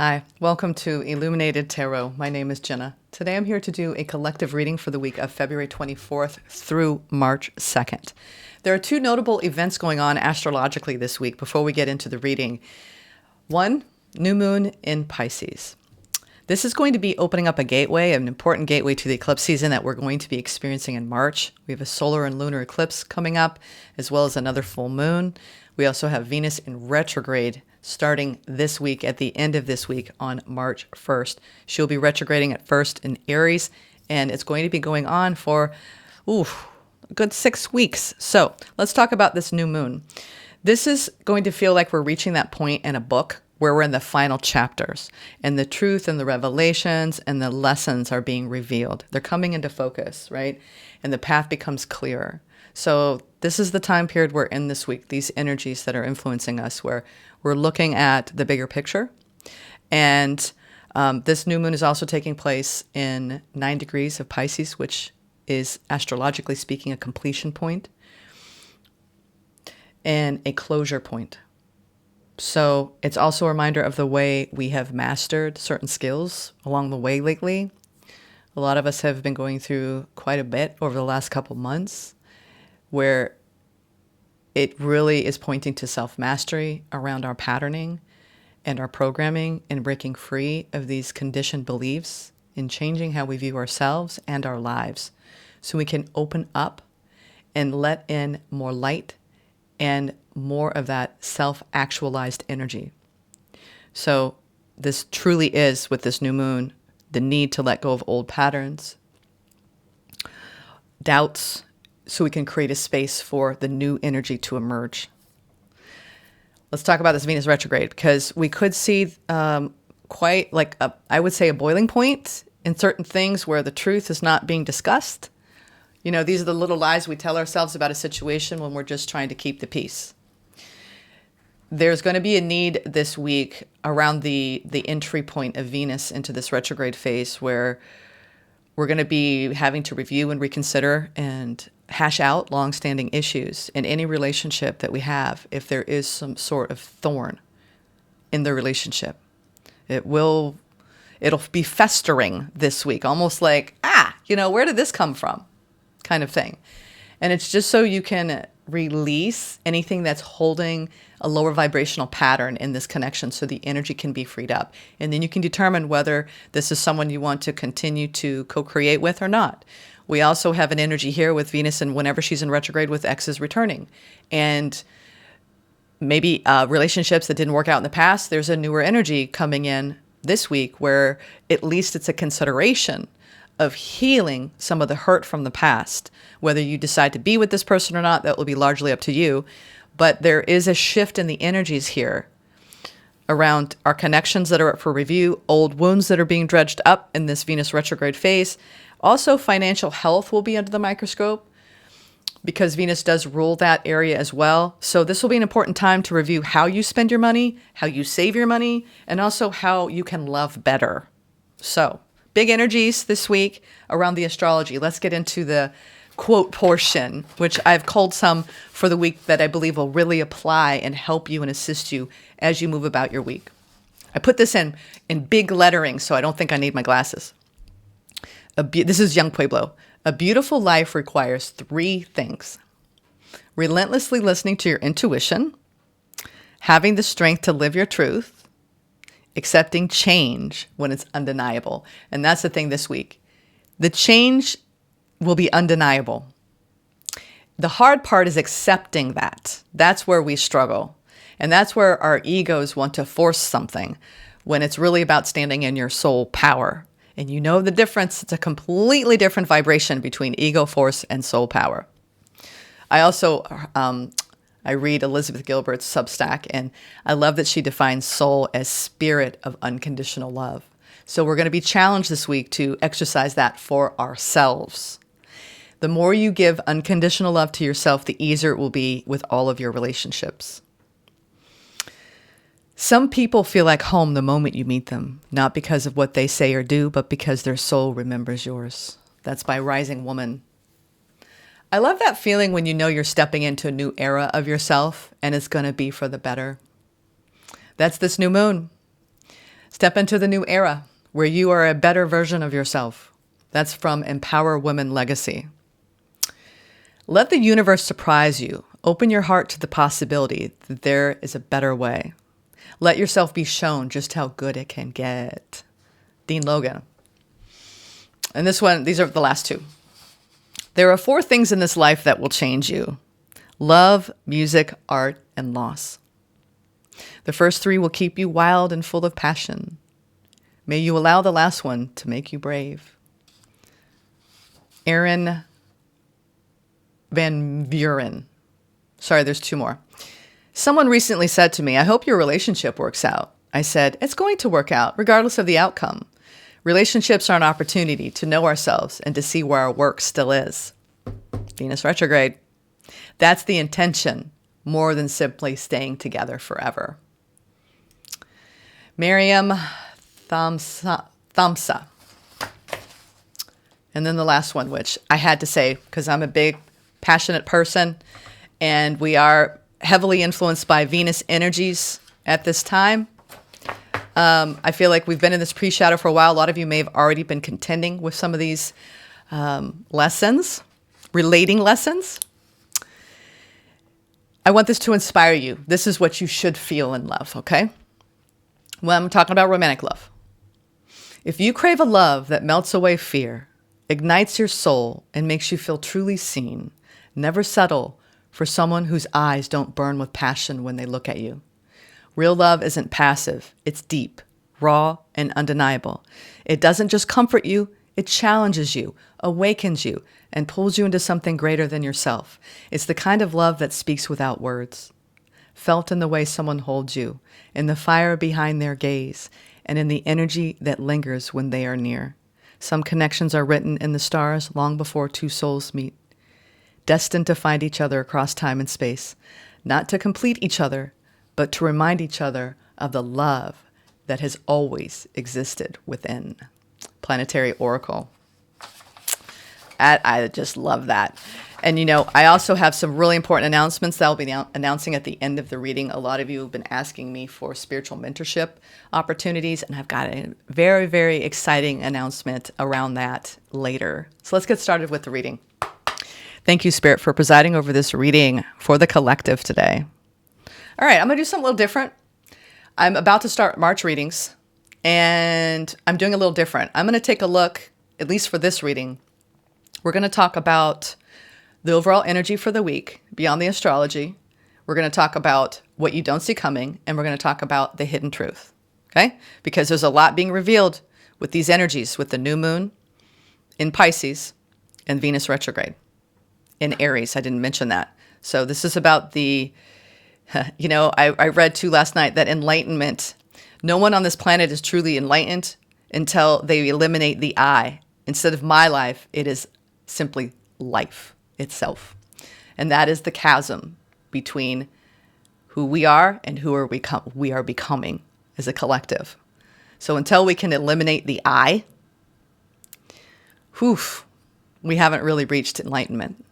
Hi, welcome to Illuminated Tarot. My name is Jenna. Today I'm here to do a collective reading for the week of February 24th through March 2nd. There are two notable events going on astrologically this week before we get into the reading. One, new moon in Pisces. This is going to be opening up a gateway, an important gateway to the eclipse season that we're going to be experiencing in March. We have a solar and lunar eclipse coming up, as well as another full moon. We also have Venus in retrograde starting this week, at the end of this week on March 1st. She'll be retrograding at first in Aries, and it's going to be going on for a good 6 weeks. So let's talk about this new moon. This is going to feel like we're reaching that point in a book where we're in the final chapters, and the truth and the revelations and the lessons are being revealed. They're coming into focus, right? And the path becomes clearer. So this is the time period we're in this week, these energies that are influencing us, where we're looking at the bigger picture. And this new moon is also taking place in 9 degrees of Pisces, which is astrologically speaking a completion point and a closure point. So it's also a reminder of the way we have mastered certain skills along the way lately. A lot of us have been going through quite a bit over the last couple months, where it really is pointing to self-mastery around our patterning and our programming and breaking free of these conditioned beliefs and changing how we view ourselves and our lives so we can open up and let in more light and more of that self-actualized energy. So this truly is, with this new moon, the need to let go of old patterns, doubts, so we can create a space for the new energy to emerge. Let's talk about this Venus retrograde, because we could see quite like I would say a boiling point in certain things where the truth is not being discussed. You know, these are the little lies we tell ourselves about a situation when we're just trying to keep the peace. There's going to be a need this week around the entry point of Venus into this retrograde phase, where we're going to be having to review and reconsider and hash out long-standing issues in any relationship that we have. If there is some sort of thorn in the relationship, it'll be festering this week, almost like, where did this come from? Kind of thing. And it's just so you can release anything that's holding a lower vibrational pattern in this connection, so the energy can be freed up. And then you can determine whether this is someone you want to continue to co-create with or not. We also have an energy here with Venus, and whenever she's in retrograde, with exes returning. And maybe relationships that didn't work out in the past, there's a newer energy coming in this week where at least it's a consideration of healing some of the hurt from the past. Whether you decide to be with this person or not, that will be largely up to you. But there is a shift in the energies here around our connections that are up for review, old wounds that are being dredged up in this Venus retrograde phase. Also, financial health will be under the microscope, because Venus does rule that area as well. So this will be an important time to review how you spend your money, how you save your money, and also how you can love better. So big energies this week around the astrology. Let's get into the quote portion, which I've culled some for the week that I believe will really apply and help you and assist you as you move about your week. I put this in big lettering, so I don't think I need my glasses. This is Young Pueblo. A beautiful life requires 3 things: relentlessly listening to your intuition, having the strength to live your truth, accepting change when it's undeniable. And that's the thing this week. The change will be undeniable. The hard part is accepting that. That's where we struggle. And that's where our egos want to force something, when it's really about standing in your soul power. And you know the difference. It's a completely different vibration between ego force and soul power. I also I read Elizabeth Gilbert's Substack, and I love that she defines soul as spirit of unconditional love. So we're going to be challenged this week to exercise that for ourselves. The more you give unconditional love to yourself, the easier it will be with all of your relationships. Some people feel like home the moment you meet them, not because of what they say or do, but because their soul remembers yours. That's by Rising Woman. I love that feeling when you know you're stepping into a new era of yourself and it's going to be for the better. That's this new moon. Step into the new era where you are a better version of yourself. That's from Empower Women Legacy. Let the universe surprise you. Open your heart to the possibility that there is a better way. Let yourself be shown just how good it can get. Dean Logan. And these are the last two. There are 4 things in this life that will change you: love, music, art, and loss. The first 3 will keep you wild and full of passion. May you allow the last one to make you brave. Aaron Van Buren. Sorry, there's 2 more. Someone recently said to me, I hope your relationship works out. I said, it's going to work out regardless of the outcome. Relationships are an opportunity to know ourselves and to see where our work still is. Venus retrograde. That's the intention, more than simply staying together forever. Miriam Thamsa. And then the last one, which I had to say because I'm a big, passionate person, and we are heavily influenced by Venus energies at this time. I feel like we've been in this pre-shadow for a while. A lot of you may have already been contending with some of these lessons, relating lessons. I want this to inspire you. This is what you should feel in love, okay? Well, I'm talking about romantic love. If you crave a love that melts away fear, ignites your soul, and makes you feel truly seen, never settle for someone whose eyes don't burn with passion when they look at you. Real love isn't passive. It's deep, raw, and undeniable. It doesn't just comfort you. It challenges you, awakens you, and pulls you into something greater than yourself. It's the kind of love that speaks without words, felt in the way someone holds you, in the fire behind their gaze, and in the energy that lingers when they are near. Some connections are written in the stars long before 2 souls meet, destined to find each other across time and space, not to complete each other, but to remind each other of the love that has always existed within. Planetary Oracle. I just love that. And, I also have some really important announcements that I'll be announcing at the end of the reading. A lot of you have been asking me for spiritual mentorship opportunities, and I've got a very, very exciting announcement around that later. So let's get started with the reading. Thank you, Spirit, for presiding over this reading for the collective today. All right, I'm going to do something a little different. I'm about to start March readings, and I'm doing a little different. I'm going to take a look, at least for this reading. We're going to talk about the overall energy for the week beyond the astrology. We're going to talk about what you don't see coming, and we're going to talk about the hidden truth, okay? Because there's a lot being revealed with these energies, with the new moon in Pisces and Venus retrograde in Aries. I didn't mention that. So this is about the... I read too last night that enlightenment, no one on this planet is truly enlightened until they eliminate the I. Instead of my life, it is simply life itself. And that is the chasm between who we are and who we are becoming as a collective. So until we can eliminate the I, we haven't really reached enlightenment.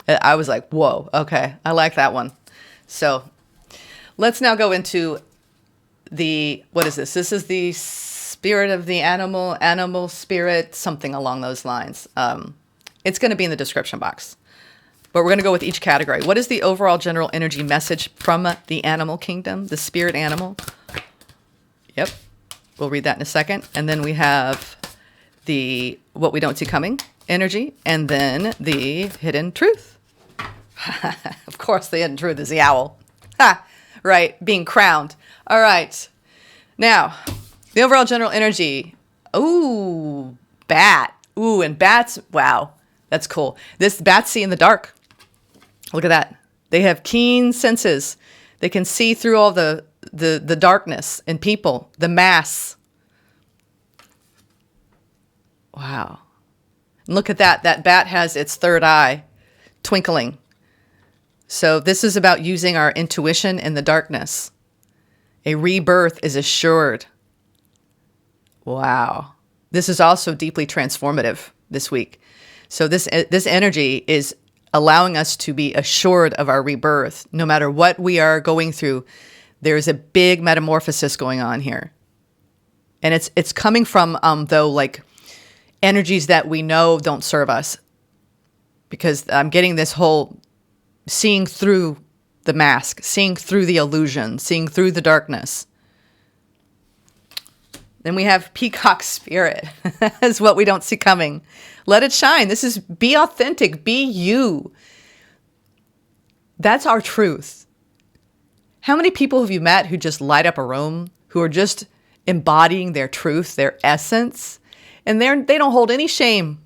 I was like, whoa, okay, I like that one. So let's now go into what is this? This is the spirit of the animal spirit, something along those lines. It's going to be in the description box, but we're going to go with each category. What is the overall general energy message from the animal kingdom, the spirit animal? Yep. We'll read that in a second. And then we have the what we don't see coming energy, and then the hidden truth. Of course, the hidden truth is the owl. Right, being crowned. All right. Now, the overall general energy. Ooh, bat. Ooh, and bats. Wow, that's cool. Bats see in the dark. Look at that. They have keen senses. They can see through all the darkness in people, the mass. Wow. And look at that. That bat has its third eye twinkling. So this is about using our intuition in the darkness. A rebirth is assured. Wow. This is also deeply transformative this week. So this energy is allowing us to be assured of our rebirth. No matter what we are going through, there's a big metamorphosis going on here. And it's coming from, though, like energies that we know don't serve us. Because I'm getting this whole seeing through the mask, seeing through the illusion, seeing through the darkness. Then we have peacock spirit. Is what we don't see coming. Let it shine. This is be authentic, be you. That's our truth. How many people have you met who just light up a room, who are just embodying their truth, their essence, and they don't hold any shame?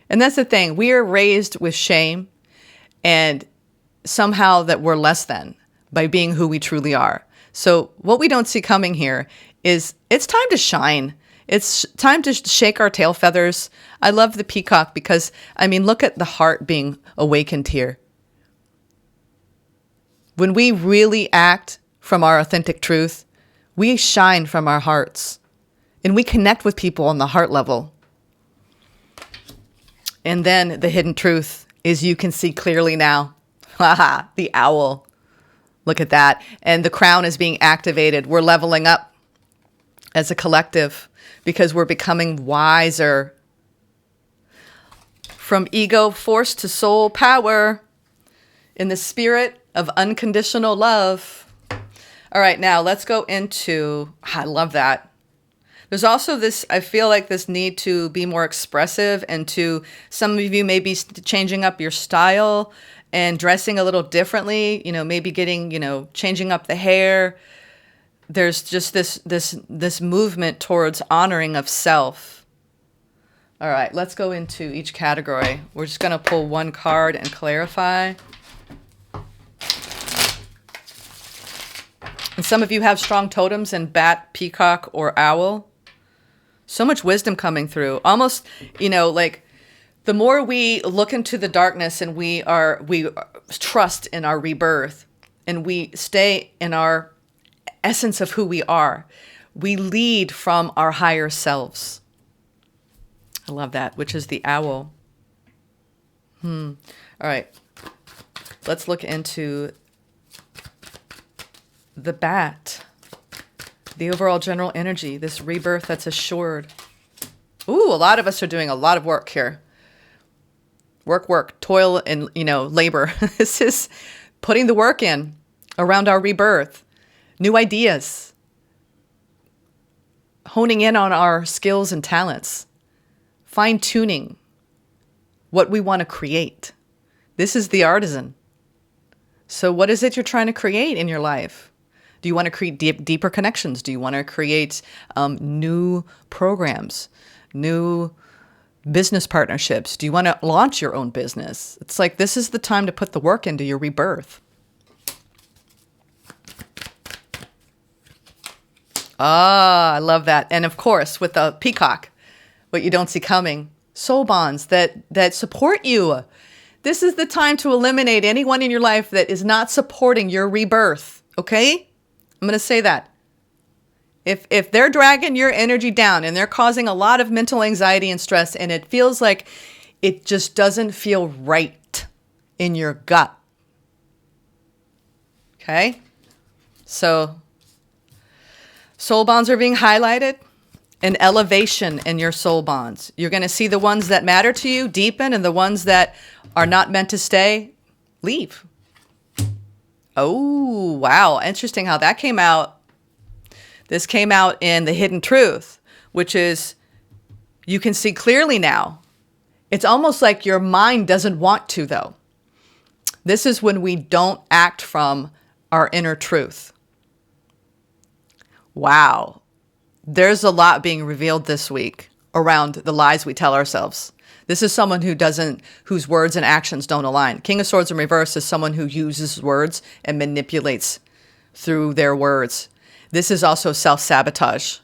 And that's the thing. We are raised with shame and somehow that we're less than by being who we truly are. So what we don't see coming here is it's time to shine. It's time to shake our tail feathers. I love the peacock because, I mean, look at the heart being awakened here. When we really act from our authentic truth, we shine from our hearts and we connect with people on the heart level. And then the hidden truth is you can see clearly now. Haha, the owl. Look at that. And the crown is being activated. We're leveling up as a collective because we're becoming wiser. From ego force to soul power in the spirit of unconditional love. All right, now let's go into, I love that. There's also this, I feel like this need to be more expressive and to, some of you may be changing up your style and dressing a little differently, you know, maybe getting, you know, changing up the hair. There's just this movement towards honoring of self. All right, let's go into each category. We're just going to pull one card and clarify. And some of you have strong totems in bat, peacock, or owl. So much wisdom coming through. Almost, you know, like the more we look into the darkness and we trust in our rebirth and we stay in our essence of who we are, we lead from our higher selves. I love that, which is the owl. All right. Let's look into the bat. The overall general energy, this rebirth that's assured. Ooh, a lot of us are doing a lot of work here. Work, toil, and, you know, labor. This is putting the work in around our rebirth. New ideas. Honing in on our skills and talents. Fine-tuning what we want to create. This is the artisan. So what is it you're trying to create in your life? Do you want to create deeper connections? Do you want to create new programs, new business partnerships? Do you want to launch your own business? It's like this is the time to put the work into your rebirth. Ah, I love that. And of course, with the peacock, what you don't see coming, soul bonds that support you. This is the time to eliminate anyone in your life that is not supporting your rebirth, okay? I'm going to say that. If they're dragging your energy down and they're causing a lot of mental anxiety and stress and it feels like it just doesn't feel right in your gut. Okay? So soul bonds are being highlighted. An elevation in your soul bonds. You're going to see the ones that matter to you deepen and the ones that are not meant to stay, leave. Oh, wow. Interesting how that came out. This came out in the hidden truth, which is you can see clearly now. It's almost like your mind doesn't want to, though. This is when we don't act from our inner truth. Wow. There's a lot being revealed this week around the lies we tell ourselves. This is someone whose words and actions don't align. King of Swords in reverse is someone who uses words and manipulates through their words. This is also self-sabotage.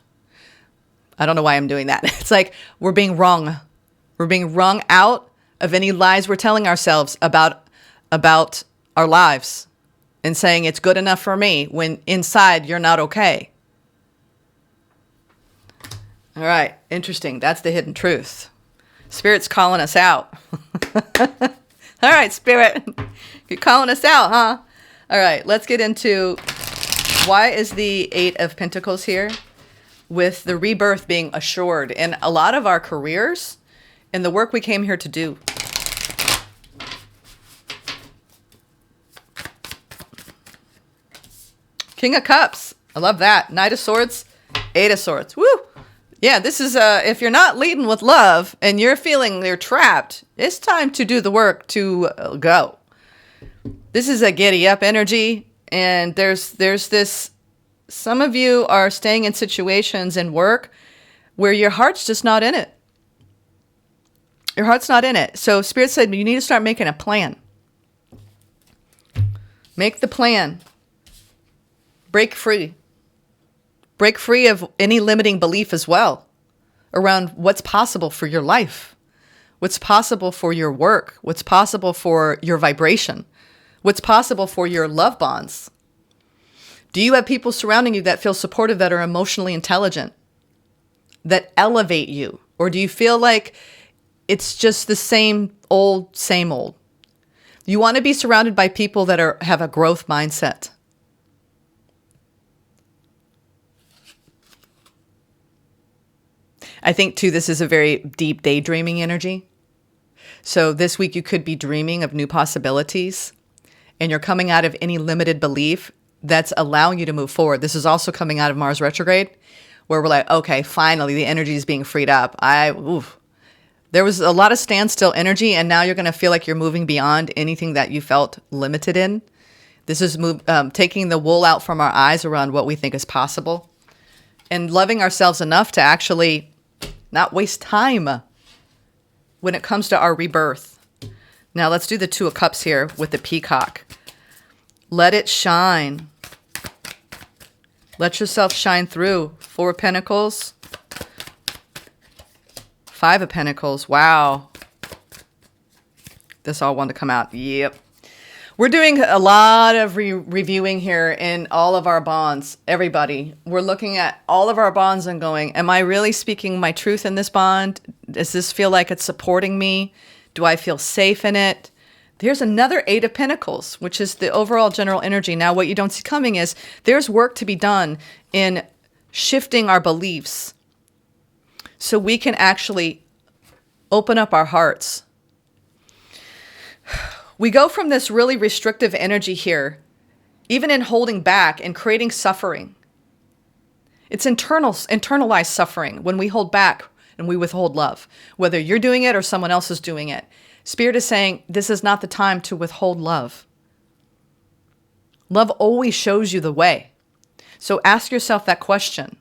I don't know why I'm doing that. It's like we're being wrong. We're being wrung out of any lies we're telling ourselves about our lives and saying it's good enough for me when inside you're not okay. All right, interesting. That's the hidden truth. Spirit's calling us out. All right, Spirit. You're calling us out, huh? All right, let's get into why is the Eight of Pentacles here? with the rebirth being assured in a lot of our careers and the work we came here to do. King of Cups. I love that. Knight of Swords, Eight of Swords. Woo! Yeah, this is, if you're not leading with love and you're feeling you're trapped, it's time to do the work to go. This is a giddy up energy. And there's this, some of you are staying in situations in work where your heart's just not in it. Your heart's not in it. So Spirit said you need to start making a plan. Make the plan. Break free. Break free of any limiting belief as well around what's possible for your life, what's possible for your work, what's possible for your vibration, what's possible for your love bonds. Do you have people surrounding you that feel supportive, that are emotionally intelligent, that elevate you? Or do you feel like it's just the same old, same old? You want to be surrounded by people that have a growth mindset. I think, too, this is a very deep daydreaming energy. So this week you could be dreaming of new possibilities, and you're coming out of any limited belief that's allowing you to move forward. This is also coming out of Mars retrograde, where we're like, okay, finally the energy is being freed up. There was a lot of standstill energy, and now you're going to feel like you're moving beyond anything that you felt limited in. This is taking the wool out from our eyes around what we think is possible, and loving ourselves enough to actually not waste time when it comes to our rebirth. Now let's do the Two of Cups here with the Peacock. Let it shine. Let yourself shine through. Four of Pentacles. Five of Pentacles. Wow. This all wanted to come out. Yep. We're doing a lot of reviewing here in all of our bonds. Everybody. We're looking at all of our bonds and going, am I really speaking my truth in this bond? Does this feel like it's supporting me? Do I feel safe in it? There's another Eight of Pentacles, which is the overall general energy. Now, what you don't see coming is there's work to be done in shifting our beliefs so we can actually open up our hearts. We go from this really restrictive energy here, even in holding back and creating suffering. It's internalized suffering when we hold back and we withhold love, whether you're doing it or someone else is doing it. Spirit is saying this is not the time to withhold love. Love always shows you the way. So ask yourself that question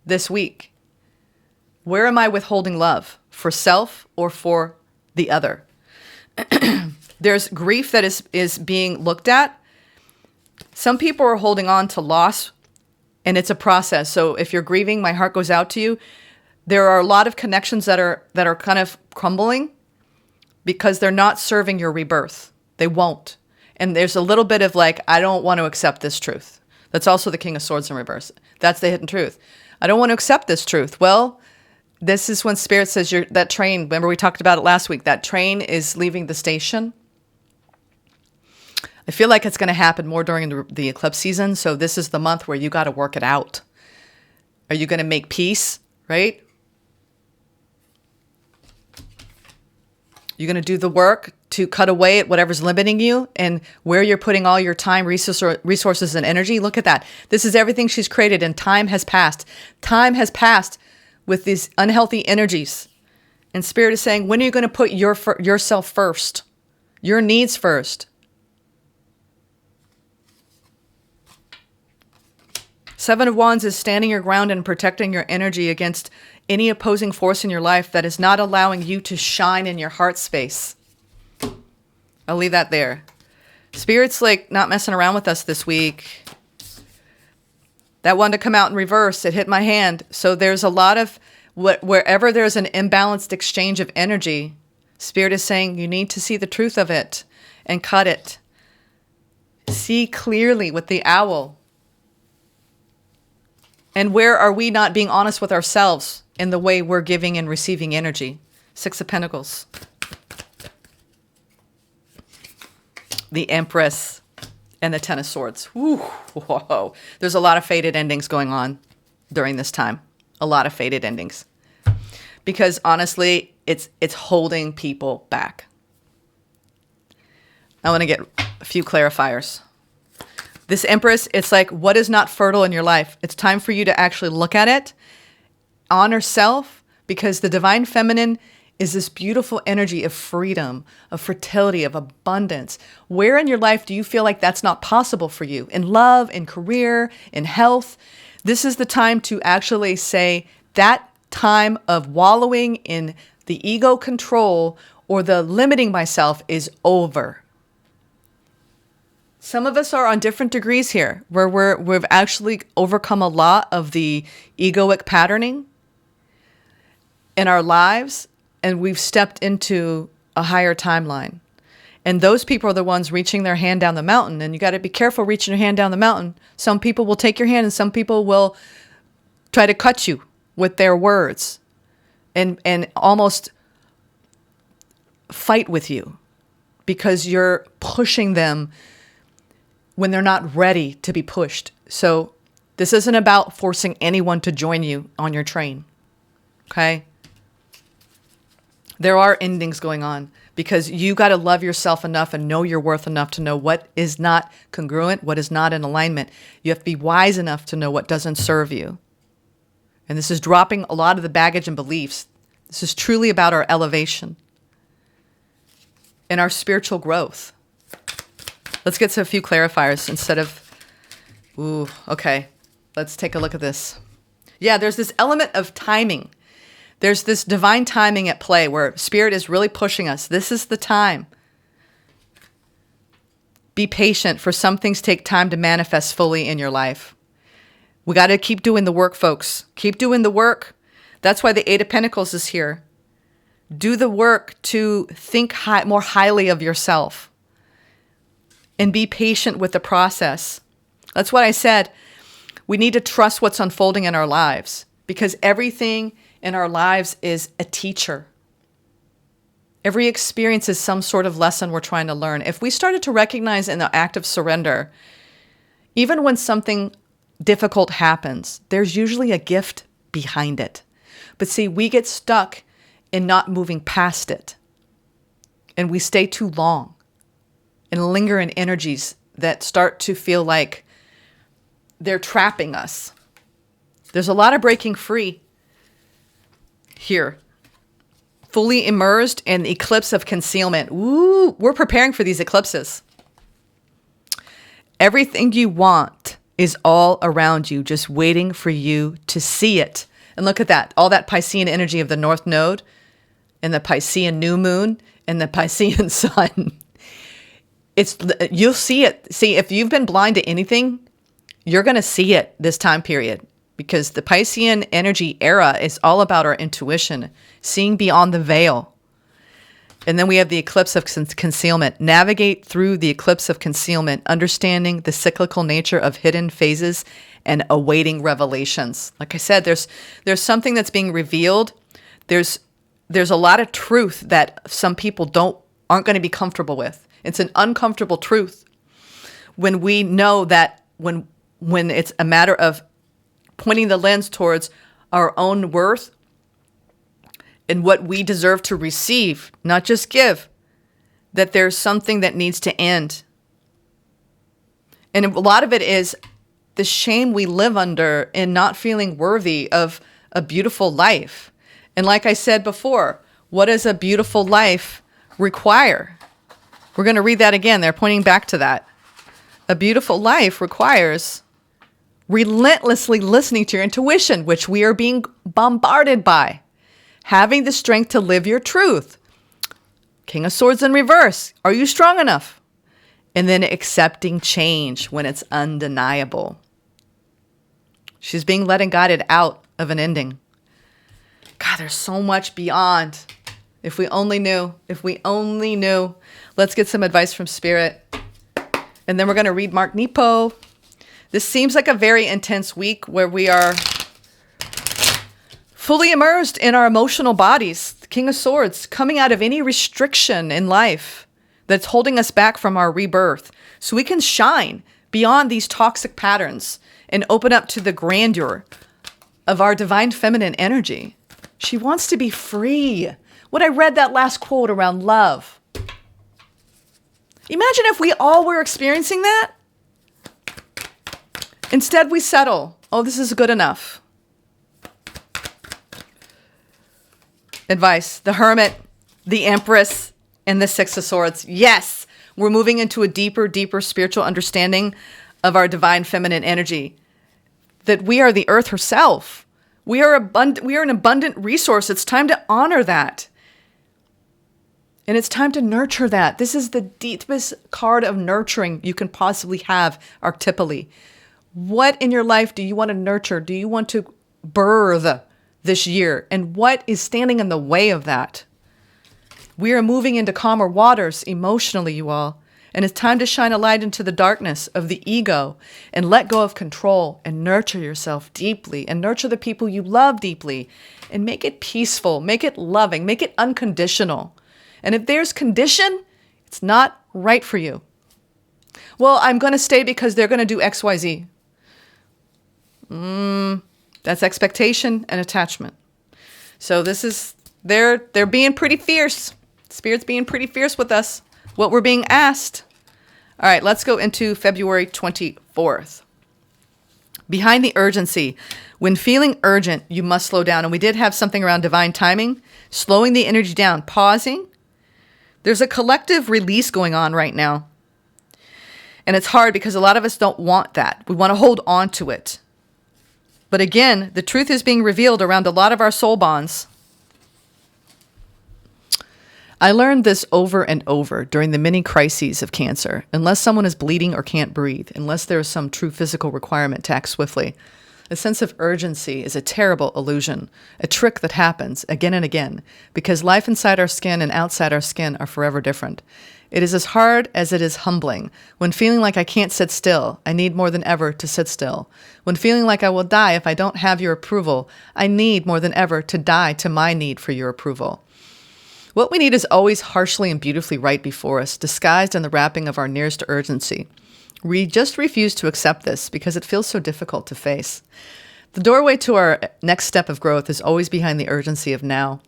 this week. Where am I withholding love? For self or for the other? There's grief that is being looked at. Some people are holding on to loss, and it's a process. So if you're grieving, my heart goes out to you. There are a lot of connections that are kind of crumbling because they're not serving your rebirth. They won't. And there's a little bit of like, I don't want to accept this truth. That's also the King of Swords in reverse. That's the hidden truth. I don't want to accept this truth. Well, this is when Spirit says that train, remember we talked about it last week, that train is leaving the station. I feel like it's going to happen more during the eclipse season. So this is the month where you got to work it out. Are you going to make peace, right? You're going to do the work to cut away at whatever's limiting you and where you're putting all your time, resources, and energy. Look at that. This is everything she's created, and time has passed. Time has passed with these unhealthy energies. And Spirit is saying, when are you going to put yourself first? Your needs first. Seven of Wands is standing your ground and protecting your energy against any opposing force in your life that is not allowing you to shine in your heart space. I'll leave that there. Spirit's like not messing around with us this week. That wanted to come out in reverse. It hit my hand. So there's a lot of, wherever there's an imbalanced exchange of energy, Spirit is saying you need to see the truth of it and cut it. See clearly with the owl. And where are we not being honest with ourselves in the way we're giving and receiving energy? Six of Pentacles. The Empress and the Ten of Swords. Woo, whoa. There's a lot of fated endings going on during this time. a lot of fated endings. Because honestly, it's holding people back. I want to get a few clarifiers. This Empress, it's like, what is not fertile in your life? It's time for you to actually look at it, honor self, because the divine feminine is this beautiful energy of freedom, of fertility, of abundance. Where in your life do you feel like that's not possible for you? In love, in career, in health? This is the time to actually say that time of wallowing in the ego control or the limiting myself is over. Some of us are on different degrees here, where we've actually overcome a lot of the egoic patterning in our lives, and we've stepped into a higher timeline. And those people are the ones reaching their hand down the mountain, and you got to be careful reaching your hand down the mountain. Some people will take your hand, and some people will try to cut you with their words and almost fight with you because you're pushing them when they're not ready to be pushed. So this isn't about forcing anyone to join you on your train, okay? There are endings going on because you got to love yourself enough and know your worth enough to know what is not congruent, what is not in alignment. You have to be wise enough to know what doesn't serve you. And this is dropping a lot of the baggage and beliefs. This is truly about our elevation and our spiritual growth. Let's get to a few clarifiers instead of, okay. Let's take a look at this. Yeah, there's this element of timing. There's this divine timing at play where Spirit is really pushing us. This is the time. Be patient, for some things take time to manifest fully in your life. We got to keep doing the work, folks. Keep doing the work. That's why the Eight of Pentacles is here. Do the work to think more highly of yourself and be patient with the process. That's what I said. We need to trust what's unfolding in our lives because everything in our lives is a teacher. Every experience is some sort of lesson we're trying to learn. If we started to recognize in the act of surrender, even when something difficult happens, there's usually a gift behind it. But see, we get stuck in not moving past it. And we stay too long and linger in energies that start to feel like they're trapping us. There's a lot of breaking free here. Fully immersed in the eclipse of concealment. Ooh, we're preparing for these eclipses. Everything you want is all around you, just waiting for you to see it. And look at that. All that Piscean energy of the North Node and the Piscean new moon and the Piscean sun. You'll see it. See, if you've been blind to anything, you're going to see it this time period because the Piscean energy era is all about our intuition, seeing beyond the veil. And then we have the eclipse of concealment. Navigate through the eclipse of concealment, understanding the cyclical nature of hidden phases and awaiting revelations. Like I said, there's something that's being revealed. There's a lot of truth that some people aren't going to be comfortable with. It's an uncomfortable truth when we know that when it's a matter of pointing the lens towards our own worth and what we deserve to receive, not just give, that there's something that needs to end. And a lot of it is the shame we live under in not feeling worthy of a beautiful life. And like I said before, what does a beautiful life require? We're going to read that again. They're pointing back to that. A beautiful life requires relentlessly listening to your intuition, which we are being bombarded by. Having the strength to live your truth. King of Swords in reverse. Are you strong enough? And then accepting change when it's undeniable. She's being led and guided out of an ending. God, there's so much beyond. If we only knew. If we only knew. Let's get some advice from Spirit. And then we're going to read Mark Nepo. This seems like a very intense week where we are fully immersed in our emotional bodies. The King of Swords, coming out of any restriction in life that's holding us back from our rebirth. So we can shine beyond these toxic patterns and open up to the grandeur of our divine feminine energy. She wants to be free. When I read that last quote around love, imagine if we all were experiencing that. Instead, we settle. Oh, this is good enough. Advice: the Hermit, the Empress, and the Six of Swords. Yes, we're moving into a deeper, deeper spiritual understanding of our divine feminine energy. That we are the earth herself. We are an abundant resource. It's time to honor that. And it's time to nurture that. This is the deepest card of nurturing you can possibly have archetypally. What in your life do you want to nurture? Do you want to birth this year? And what is standing in the way of that? We are moving into calmer waters emotionally, you all. And it's time to shine a light into the darkness of the ego and let go of control and nurture yourself deeply and nurture the people you love deeply and make it peaceful, make it loving, make it unconditional. And if there's condition, it's not right for you. Well, I'm going to stay because they're going to do X, Y, Z. That's expectation and attachment. So this is, they're being pretty fierce. Spirit's being pretty fierce with us. What we're being asked. All right, let's go into February 24th. Behind the urgency. When feeling urgent, you must slow down. And we did have something around divine timing, slowing the energy down, pausing. There's a collective release going on right now. And it's hard because a lot of us don't want that. We want to hold on to it. But again, the truth is being revealed around a lot of our soul bonds. I learned this over and over during the many crises of cancer. Unless someone is bleeding or can't breathe, unless there is some true physical requirement to act swiftly, a sense of urgency is a terrible illusion, a trick that happens again and again, because life inside our skin and outside our skin are forever different. It is as hard as it is humbling. When feeling like I can't sit still, I need more than ever to sit still. When feeling like I will die if I don't have your approval, I need more than ever to die to my need for your approval. What we need is always harshly and beautifully right before us, disguised in the wrapping of our nearest urgency. We just refuse to accept this because it feels so difficult to face. The doorway to our next step of growth is always behind the urgency of now.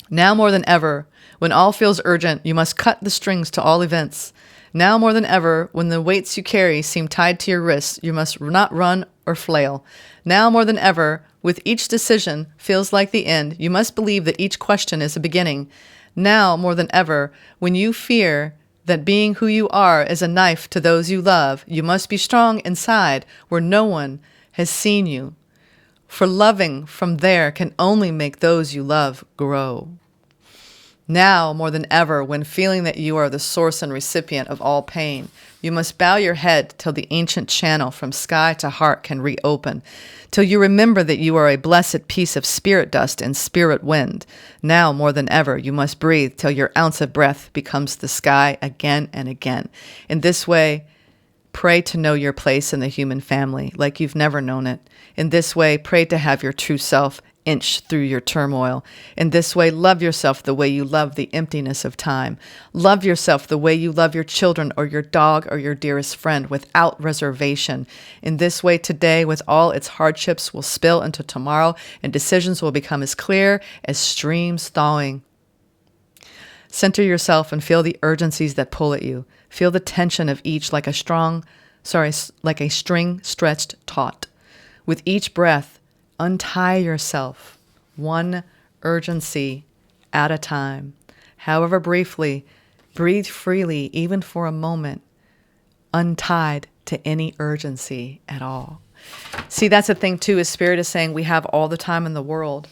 Now more than ever, when all feels urgent, you must cut the strings to all events. Now more than ever, when the weights you carry seem tied to your wrists, you must not run or flail. Now more than ever, with each decision feels like the end, you must believe that each question is a beginning. Now more than ever, when you fear that being who you are is a knife to those you love, you must be strong inside where no one has seen you. For loving from there can only make those you love grow. Now, more than ever, when feeling that you are the source and recipient of all pain, you must bow your head till the ancient channel from sky to heart can reopen, till you remember that you are a blessed piece of spirit dust and spirit wind. Now, more than ever, you must breathe till your ounce of breath becomes the sky again and again. In this way, pray to know your place in the human family like you've never known it. In this way, pray to have your true self inch through your turmoil. In this way, love yourself the way you love the emptiness of time. Love yourself the way you love your children or your dog or your dearest friend without reservation. In this way, today, with all its hardships, will spill into tomorrow and decisions will become as clear as streams thawing. Center yourself and feel the urgencies that pull at you. Feel the tension of each like a string stretched taut. With each breath, untie yourself, one urgency at a time. However briefly, breathe freely, even for a moment, untied to any urgency at all. See, that's the thing too, is Spirit is saying we have all the time in the world.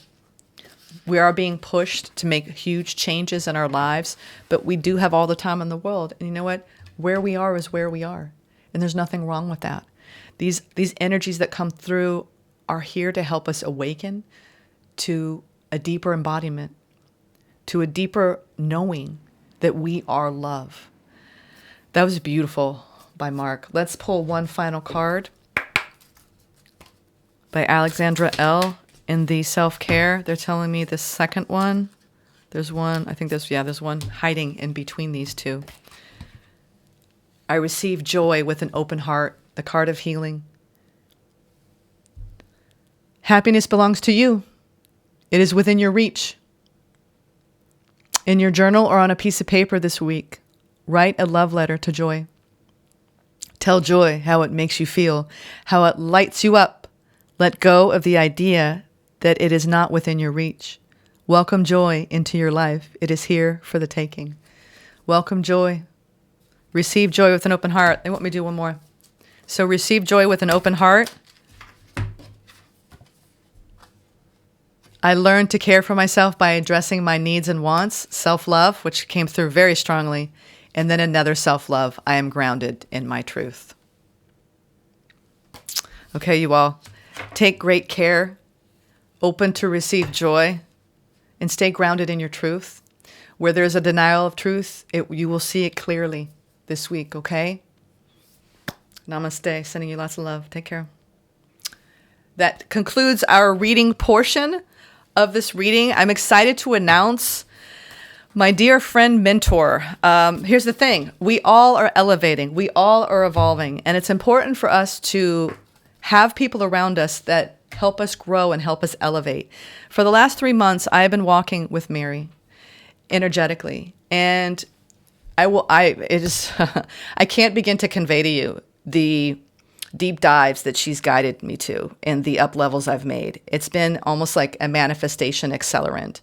We are being pushed to make huge changes in our lives, but we do have all the time in the world. And you know what? Where we are is where we are. And there's nothing wrong with that. These energies that come through are here to help us awaken to a deeper embodiment, to a deeper knowing that we are love. That was beautiful by Mark. Let's pull one final card by Alexandra L. in the self-care. They're telling me the second one. There's one, I think there's one hiding in between these two. I receive joy with an open heart, the card of healing. Happiness belongs to you. It is within your reach. In your journal or on a piece of paper this week, write a love letter to joy. Tell joy how it makes you feel, how it lights you up. Let go of the idea that it is not within your reach. Welcome joy into your life. It is here for the taking. Welcome joy. Receive joy with an open heart. They want me to do one more. So receive joy with an open heart. I learned to care for myself by addressing my needs and wants, self-love, which came through very strongly, and then another self-love. I am grounded in my truth. Okay, you all, take great care, open to receive joy, and stay grounded in your truth. Where there's a denial of truth, you will see it clearly this week, okay? Namaste. Sending you lots of love. Take care. That concludes our reading portion of this reading. I'm excited to announce my dear friend mentor. Here's the thing. We all are elevating. We all are evolving. And it's important for us to have people around us that help us grow and help us elevate. For the last 3 months, I have been walking with Mary energetically. And I can't begin to convey to you the deep dives that she's guided me to and the up levels I've made. It's been almost like a manifestation accelerant.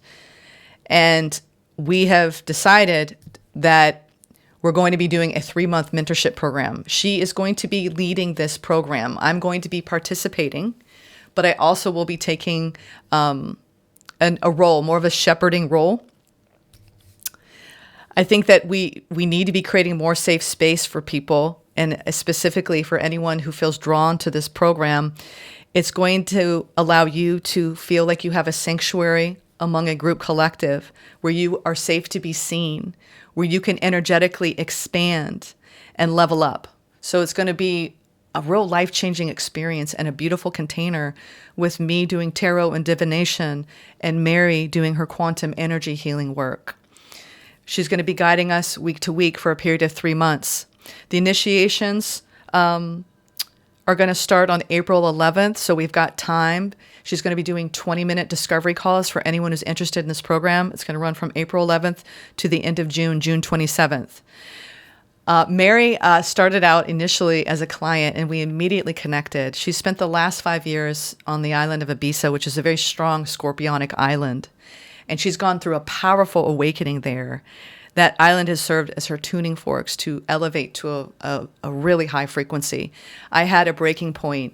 And we have decided that we're going to be doing a 3-month mentorship program. She is going to be leading this program. I'm going to be participating, but I also will be taking a role, more of a shepherding role. I think that we need to be creating more safe space for people, and specifically for anyone who feels drawn to this program. It's going to allow you to feel like you have a sanctuary among a group collective where you are safe to be seen, where you can energetically expand and level up. So it's going to be a real life-changing experience and a beautiful container with me doing tarot and divination and Mary doing her quantum energy healing work. She's going to be guiding us week to week for a period of 3 months. The initiations are going to start on April 11th, so we've got time. She's going to be doing 20-minute discovery calls for anyone who's interested in this program. It's going to run from April 11th to the end of June, June 27th. Mary started out initially as a client, and we immediately connected. She spent the last 5 years on the island of Ibiza, which is a very strong scorpionic island. And she's gone through a powerful awakening there. That island has served as her tuning forks to elevate to a really high frequency. I had a breaking point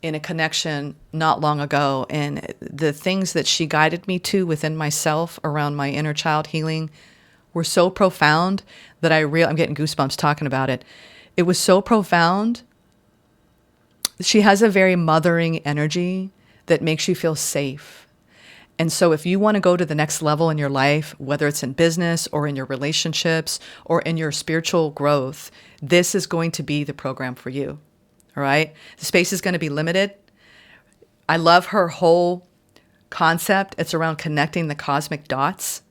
in a connection not long ago, and the things that she guided me to within myself around my inner child healing were so profound that I'm getting goosebumps talking about it. It was so profound. She has a very mothering energy that makes you feel safe. And so if you want to go to the next level in your life, whether it's in business or in your relationships or in your spiritual growth, this is going to be the program for you. All right? The space is going to be limited. I love her whole concept. It's around connecting the cosmic dots.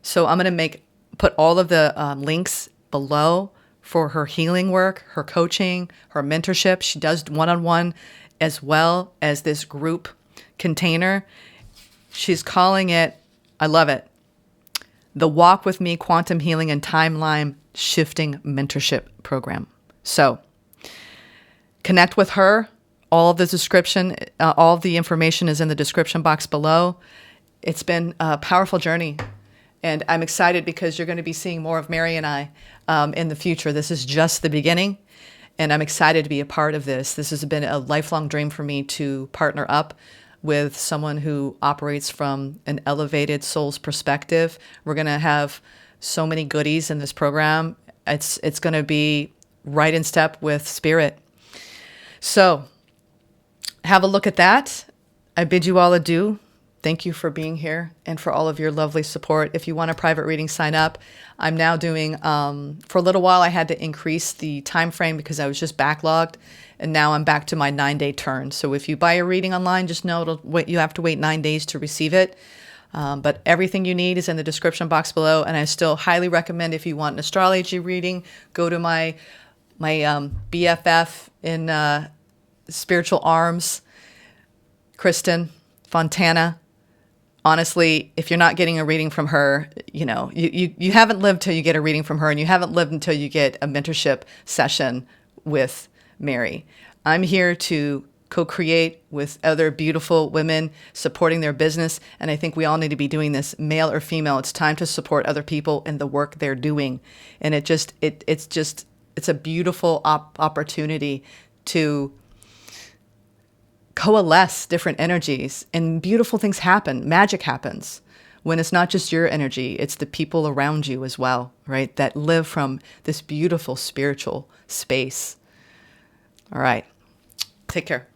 So I'm going to put all of the links below for her healing work, her coaching, her mentorship. She does one-on-one as well as this group container. She's calling it, I love it, the Walk With Me Quantum Healing and Timeline Shifting Mentorship Program. So connect with her. All of the information is in the description box below. It's been a powerful journey, and I'm excited because you're going to be seeing more of Mary and I in the future. This is just the beginning, and I'm excited to be a part of this. This has been a lifelong dream for me to partner up with someone who operates from an elevated soul's perspective. We're going to have so many goodies in this program. It's going to be right in step with spirit. So have a look at that. I bid you all adieu. Thank you for being here and for all of your lovely support. If you want a private reading, sign up. I'm now doing, for a little while, I had to increase the time frame because I was just backlogged. And now I'm back to my 9-day turn. So if you buy a reading online, just know you have to wait 9 days to receive it. But everything you need is in the description box below. And I still highly recommend, if you want an astrology reading, go to my BFF in Spiritual Arms. Kristen Fontana. Honestly, if you're not getting a reading from her, you haven't lived till you get a reading from her, and you haven't lived until you get a mentorship session with Mary. I'm here to co-create with other beautiful women supporting their business, and I think we all need to be doing this, male or female. It's time to support other people in the work they're doing, and it's a beautiful opportunity to coalesce different energies, and beautiful things happen. Magic happens when it's not just your energy, it's the people around you as well, right? That live from this beautiful spiritual space. All right. Take care.